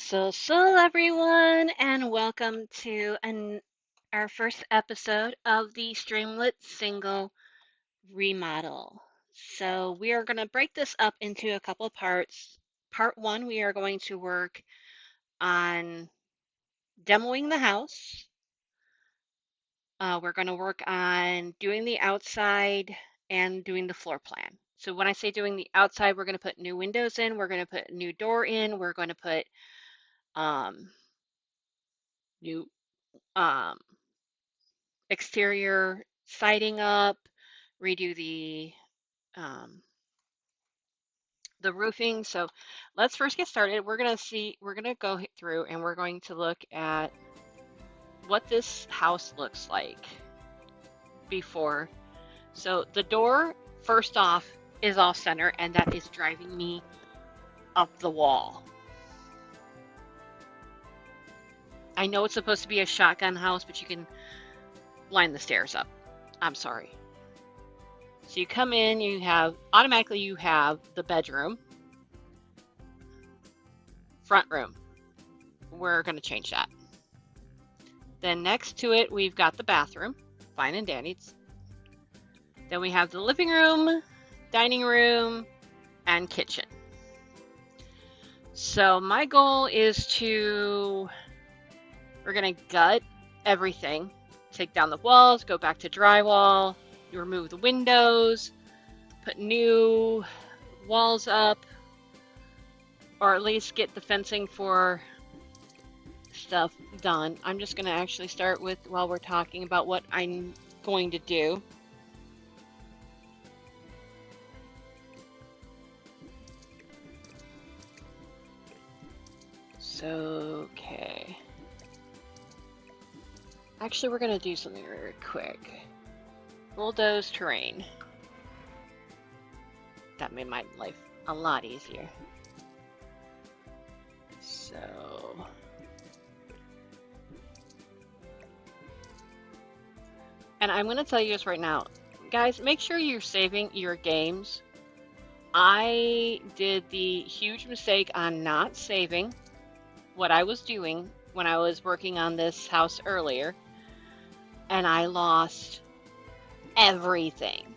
So everyone, and welcome to our first episode of the Streamlet single remodel. So we are going to break this up into a couple of parts. Part one, we are going to work on demoing the house. We're going to work on doing the outside and doing the floor plan. So when I say doing the outside, we're going to put new windows in, we're going to put a new door in, we're going to put um, new um, exterior siding up, redo um, the roofing. So let's first get started. We're gonna go through and we're going to look at what this house looks like before. So the door, first off, is off center, and that is driving me up the wall. I know it's supposed to be a shotgun house, but you can line the stairs up. I'm sorry. So you come in, you have the bedroom, front room. We're going to change that. Then next to it, we've got the bathroom, fine and dandy. Then we have the living room, dining room, and kitchen. So my goal is we're going to gut everything, take down the walls, go back to drywall, remove the windows, put new walls up, or at least get the fencing for stuff done. I'm just going to actually start with, while we're talking about what I'm going to do. So, okay. Actually, we're going to do something really quick. Bulldoze terrain. That made my life a lot easier. So... And I'm going to tell you this right now. Guys, make sure you're saving your games. I did the huge mistake on not saving what I was doing when I was working on this house earlier. And I lost everything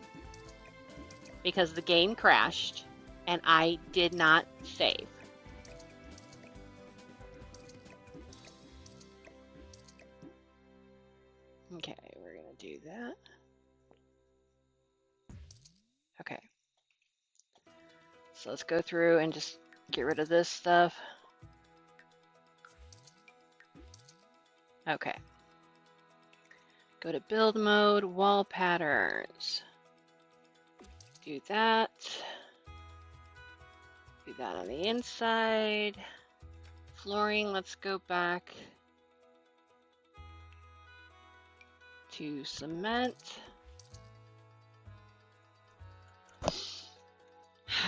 because the game crashed and I did not save. Okay, we're going to do that. Okay. So let's go through and just get rid of this stuff. Okay. Go to build mode, wall patterns. Do that. Do that on the inside. Flooring, let's go back to cement.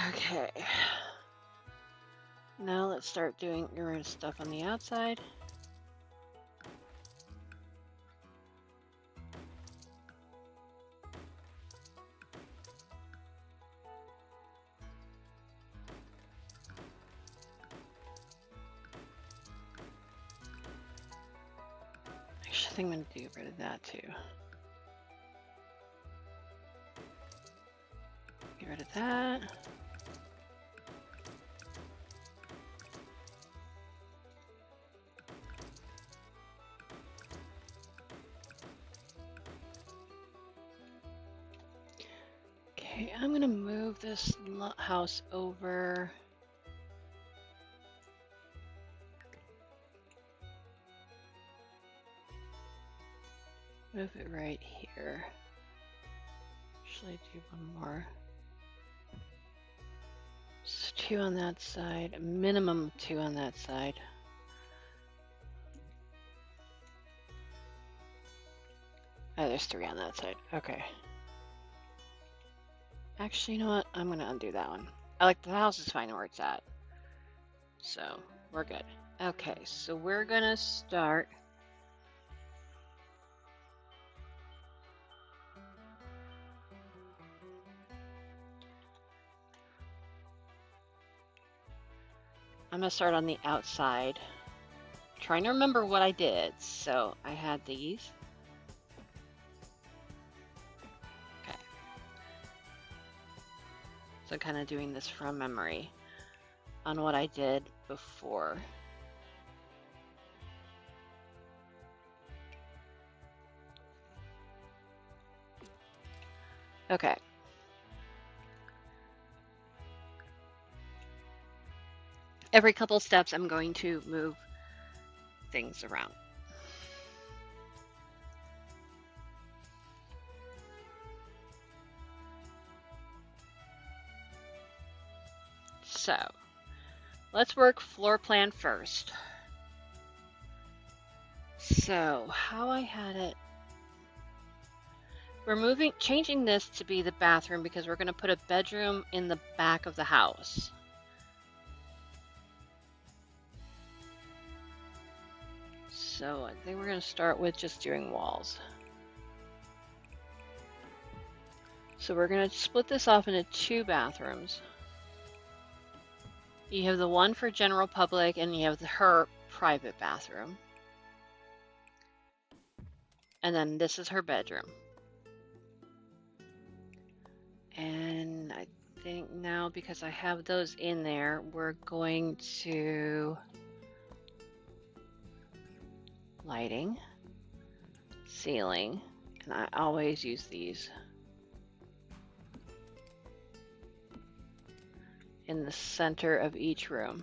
Okay. Now let's start doing your stuff on the outside. Actually, I think I'm going to get rid of that too. Get rid of that. Okay, I'm going to move this house over. Move it right here. Actually, do one more. So 2 on that side, a minimum of 2 on that side. Oh, there's 3 on that side. Okay. Actually, you know what? I'm going to undo that one. I like the house is fine where it's at. So, we're good. Okay, so we're going to start. I'm I'm gonna start on the outside. Trying to remember what I did. So I had these. Okay. So kind of doing this from memory on what I did before. Okay. Every couple steps, I'm going to move things around. So, let's work floor plan first. So, how I had it, we're changing this to be the bathroom because we're going to put a bedroom in the back of the house. So I think we're going to start with just doing walls. So we're going to split this off into 2 bathrooms. You have the one for general public and you have her private bathroom. And then this is her bedroom. And I think now, because I have those in there, we're going to lighting, ceiling, and I always use these in the center of each room.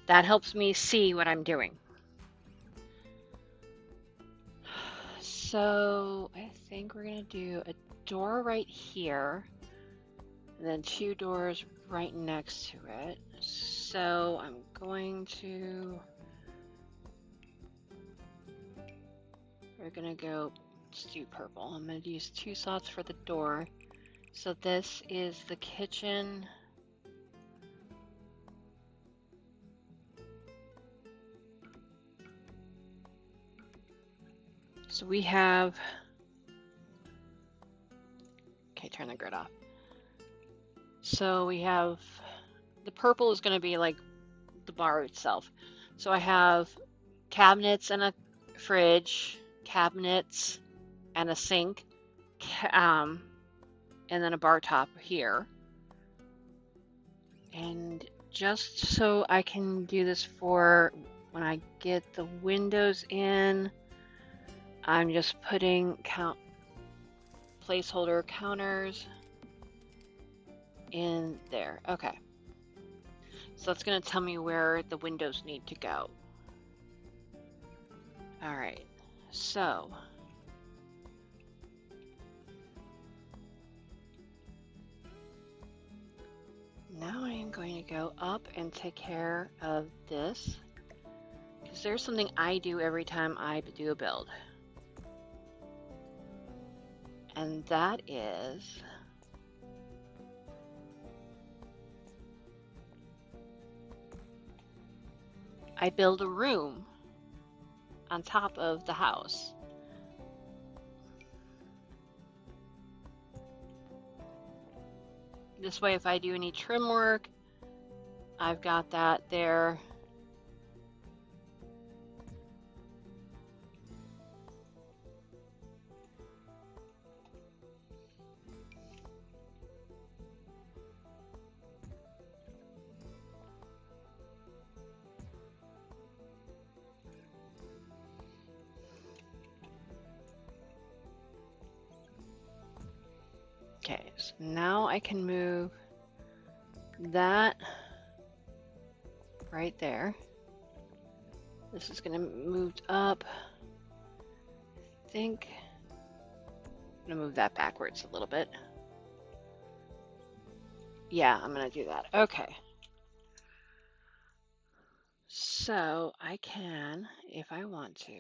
That helps me see what I'm doing. So I think we're going to do a door right here, and then 2 doors right next to it. So I'm going to, we're going to go, let's do purple. I'm going to use 2 slots for the door. So this is the kitchen. So we have, okay, turn the grid off. So we have, the purple is going to be like the bar itself. So I have cabinets and a fridge, cabinets and a sink, and then a bar top here. And just so I can do this for when I get the windows in, I'm just putting placeholder counters in there. Okay. So that's going to tell me where the windows need to go. All right. So now I am going to go up and take care of this, because there's something I do every time I do a build. And that is I build a room on top of the house. This way, if I do any trim work, I've got that there. Okay, so now I can move that right there. This is going to move up. I think I'm going to move that backwards a little bit. Yeah, I'm going to do that. Okay. So I can, if I want to,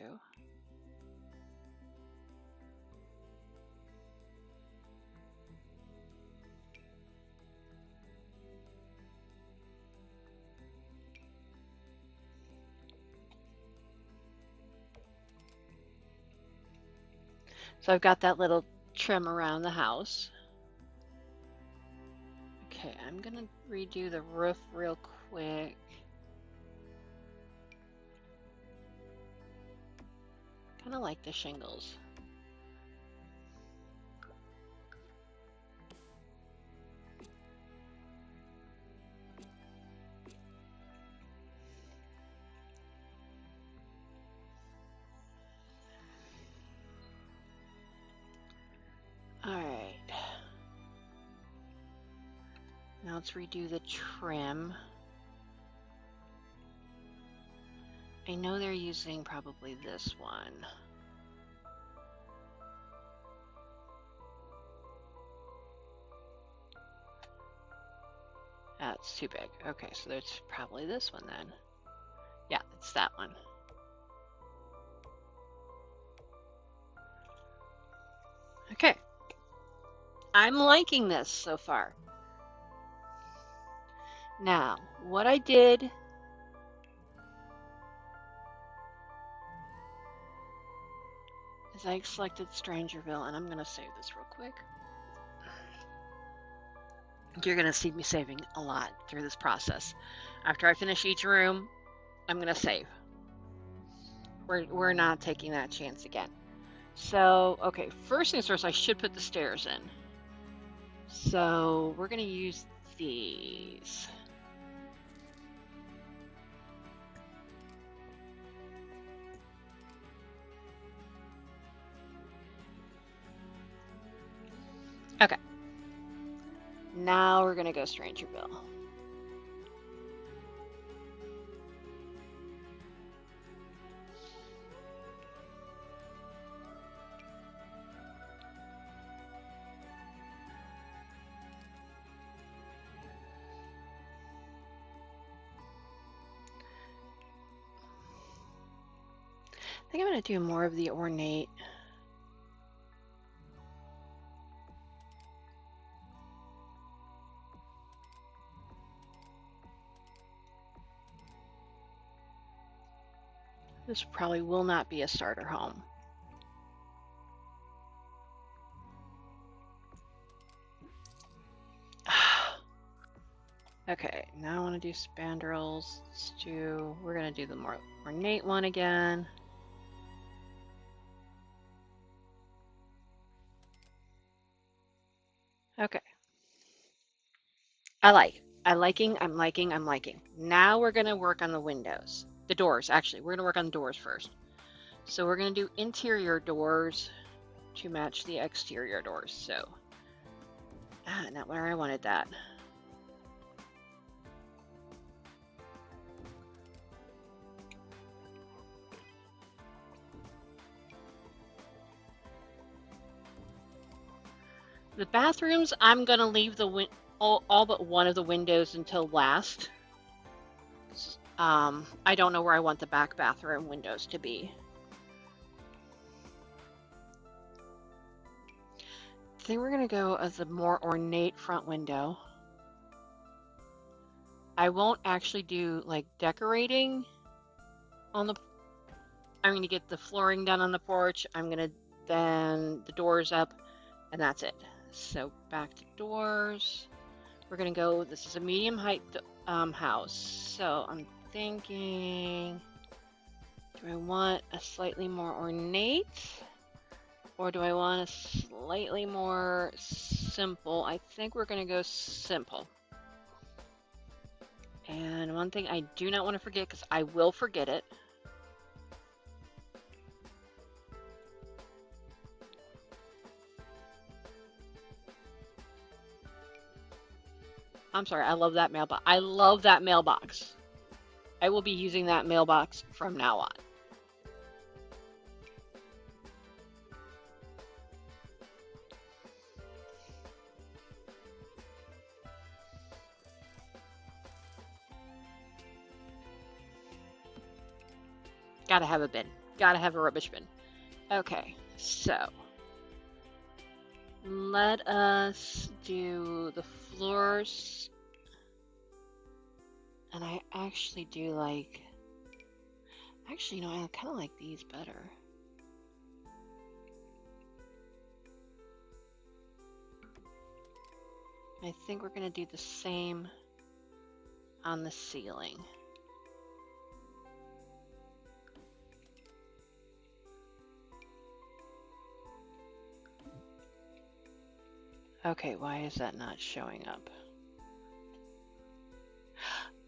so I've got that little trim around the house. Okay, I'm gonna redo the roof real quick. Kind of like the shingles. All right. Now let's redo the trim. I know they're using probably this one. That's too big. Okay, so there's probably this one then. Yeah, it's that one. Okay. I'm liking this so far. Now, what I did is I selected Strangerville, and I'm going to save this real quick. You're going to see me saving a lot through this process. After I finish each room, I'm going to save. We're not taking that chance again. So, okay, first things first, I should put the stairs in. So, we're going to use these. Okay. Now we're going to go Strangerville. I think I'm going to do more of the ornate. This probably will not be a starter home. Okay, now I want to do spandrels. We're going to do the more ornate one again. Okay. I'm liking. Now we're going to work on the windows. The doors, actually. We're going to work on the doors first. So we're going to do interior doors to match the exterior doors. So, not where I wanted that. The bathrooms, I'm going to leave the all but one of the windows until last. I don't know where I want the back bathroom windows to be. I think we're going to go as a more ornate front window. I won't actually do like decorating on the... I'm going to get the flooring done on the porch. I'm going to then the doors up, and that's it. So back to doors. We're going to go, this is a medium height house. So I'm thinking, do I want a slightly more ornate? Or do I want a slightly more simple? I think we're going to go simple. And one thing I do not want to forget, because I will forget it. I'm sorry, I love that mailbox. I love that mailbox. I will be using that mailbox from now on. Gotta have a bin. Gotta have a rubbish bin. Okay, so let us do the floors. And I actually do like... Actually, no, I kind of like these better. I think we're going to do the same on the ceiling. Okay, why is that not showing up?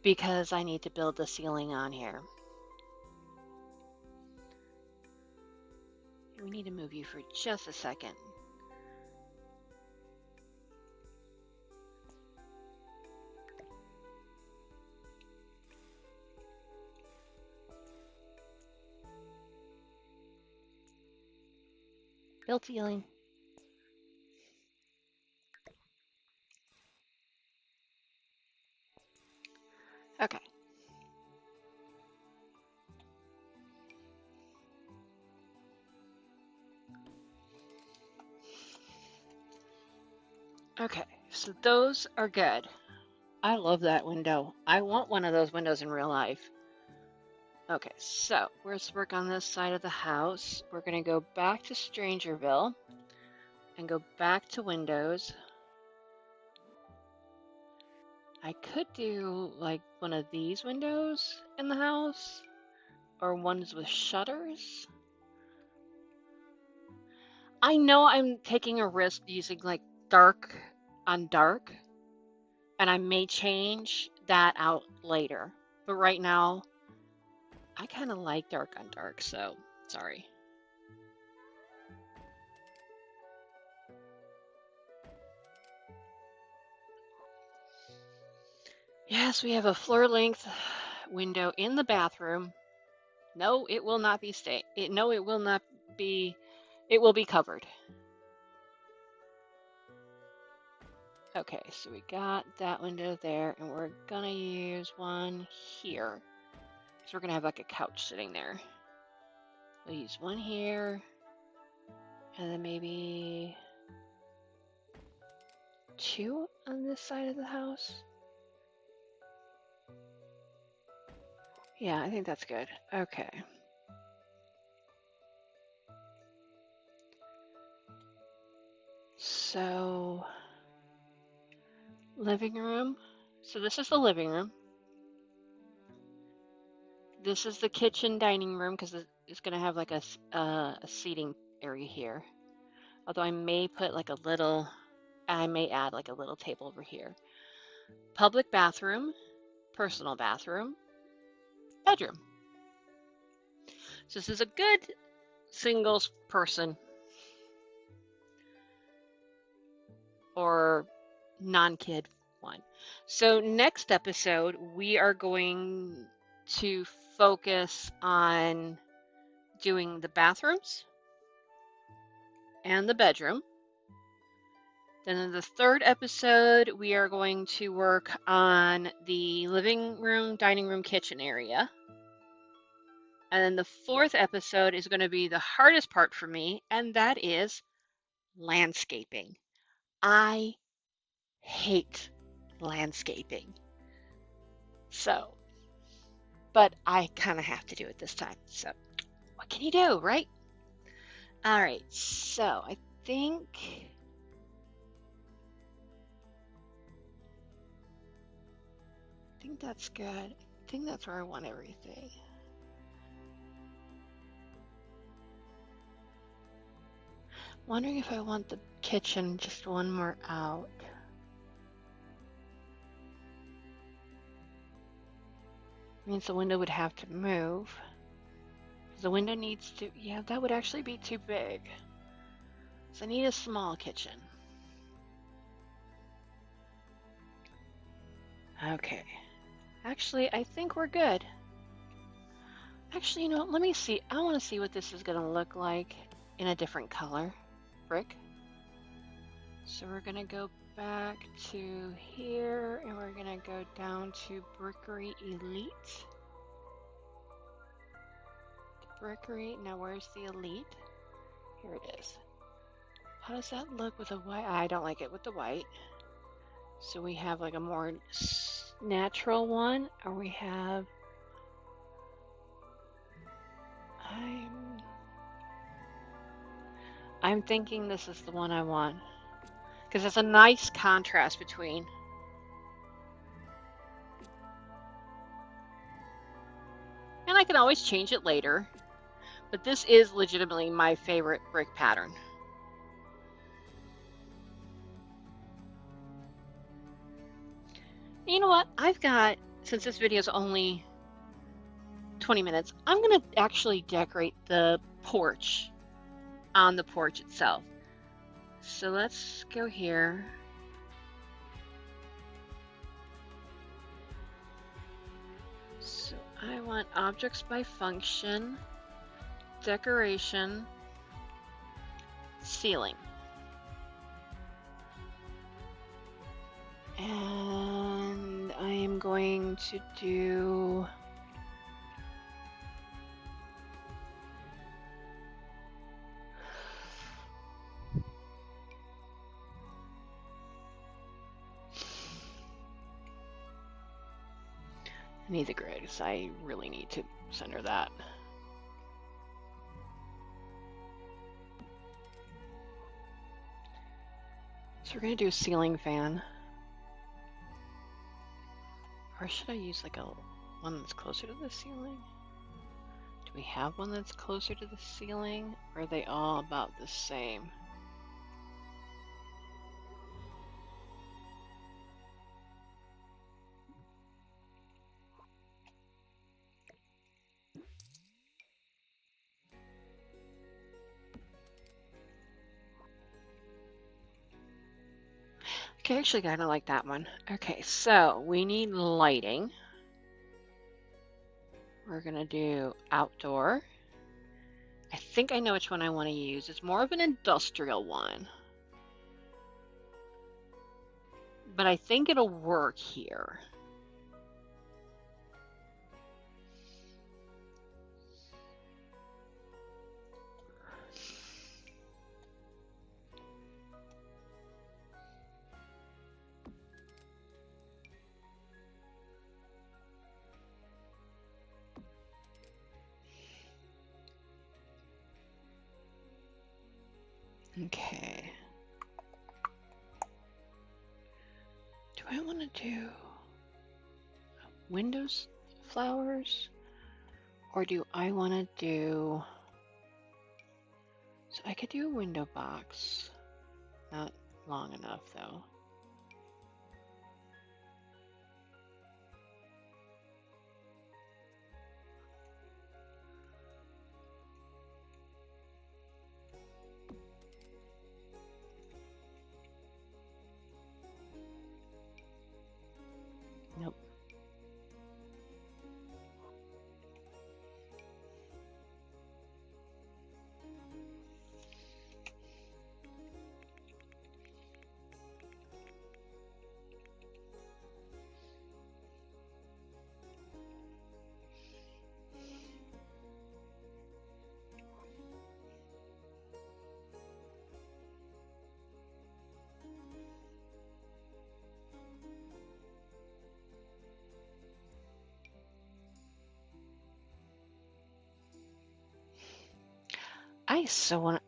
Because I need to build the ceiling on here. We need to move you for just a second. Build ceiling. Okay. Okay, so those are good. I love that window. I want one of those windows in real life. Okay, so let's work on this side of the house. We're going to go back to Strangerville and go back to windows. I could do like one of these windows in the house or ones with shutters. I know I'm taking a risk using like dark on dark, and I may change that out later. But right now, I kind of like dark on dark, so sorry. Yes, we have a floor length window in the bathroom. No, it will not be no, it will not be. It will be covered. Okay, so we got that window there, and we're gonna use one here. So we're gonna have like a couch sitting there. We'll use one here, and then maybe two on this side of the house. Yeah, I think that's good. Okay. So, living room. So this is the living room. This is the kitchen dining room because it's going to have like a seating area here. Although I may put like a little, I may add like a little table over here. Public bathroom, personal bathroom, bedroom. So this is a good singles person or non-kid one. So next episode, we are going to focus on doing the bathrooms and the bedroom. Then in the third episode, we are going to work on the living room, dining room, kitchen area. And then the fourth episode is going to be the hardest part for me, and that is landscaping. I hate landscaping. So, but I kind of have to do it this time. So, what can you do, right? All right, so I think that's good. I think that's where I want everything. Wondering if I want the kitchen just one more out. Means the window would have to move. The window needs to, yeah, that would actually be too big. So I need a small kitchen. Okay. Actually, I think we're good. Actually, you know what? Let me see. I want to see what this is going to look like in a different color. Brick. So we're going to go back to here, and we're going to go down to Brickery Elite. The Brickery, now where's the Elite? Here it is. How does that look with a white? I don't like it with the white. So we have like a more natural one, or we have... I'm thinking this is the one I want. Because it's a nice contrast between. I can always change it later, but this is legitimately my favorite brick pattern. You know what? I've got, since this video is only 20 minutes, I'm going to actually decorate the porch on the porch itself. So let's go here. So I want objects by function, decoration, ceiling. And I am going to do I need the grid because I really need to center that. So we're going to do a ceiling fan. Or should I use like one that's closer to the ceiling? Do we have one that's closer to the ceiling? Or are they all about the same? Okay, actually kind of like that one. Okay, so we need lighting. We're gonna do outdoor. I think I know which one I want to use. It's more of an industrial one. But I think it'll work here. Okay. Do I want to do windows flowers? Or do I want to do... So I could do a window box. Not long enough though. Nope.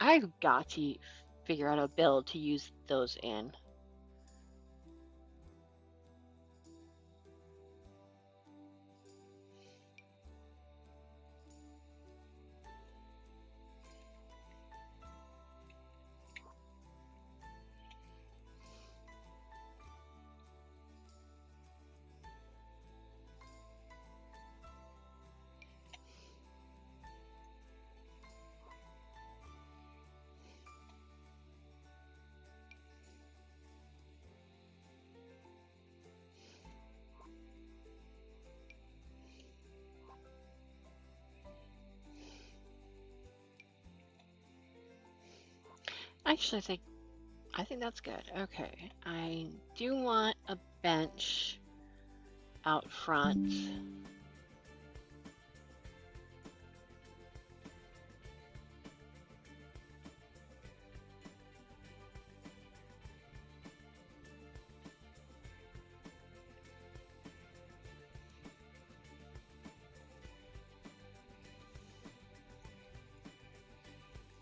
I've got to figure out a build to use those in. Actually, I think that's good. Okay, I do want a bench out front.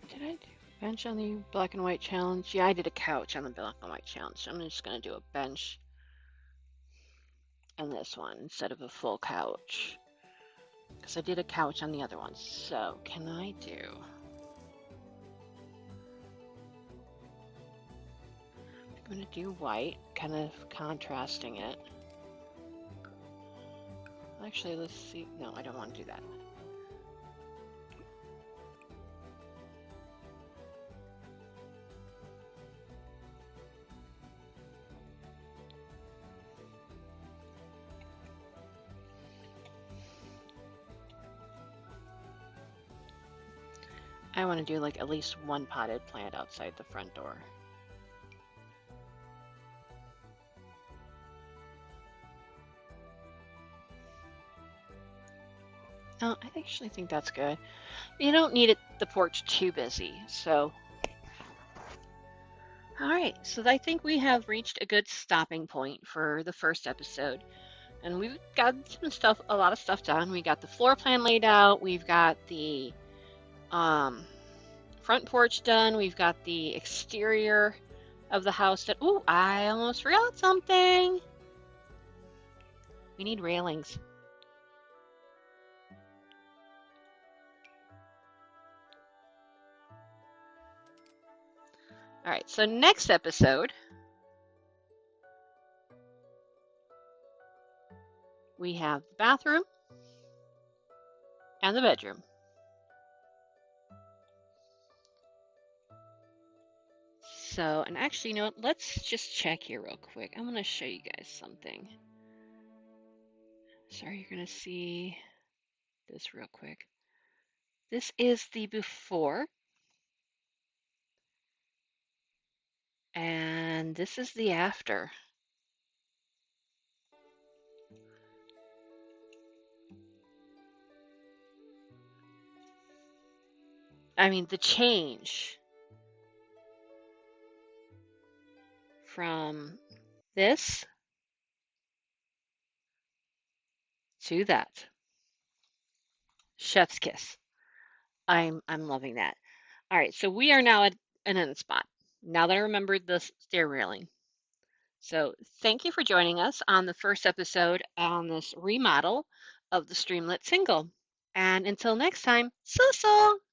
Did I do a bench on the black and white challenge? Yeah, I did a couch on the black and white challenge. So I'm just going to do a bench on this one instead of a full couch. because I did a couch on the other one. So can I do? I'm going to do white, kind of contrasting it. Actually, let's see. No, I don't want to do that. I want to do like at least one potted plant outside the front door. Oh, I actually think that's good. You don't need it, the porch too busy, so. All right, so I think we have reached a good stopping point for the first episode. And we've got some stuff, a lot of stuff done. We got the floor plan laid out. We've got the front porch done. We've got the exterior of the house that, ooh, I almost forgot something. We need railings. All right, so next episode, we have the bathroom and the bedroom. So, and actually, you know what? Let's just check here real quick. I'm going to show you guys something. Sorry, you're going to see this real quick. This is the before, and this is the after. I mean, the change from this to that. Chef's kiss. I'm loving that. All right, so we are now at an end spot. Now that I remembered the stair railing. So thank you for joining us on the first episode on this remodel of the Streamlet single. And until next time, so-so!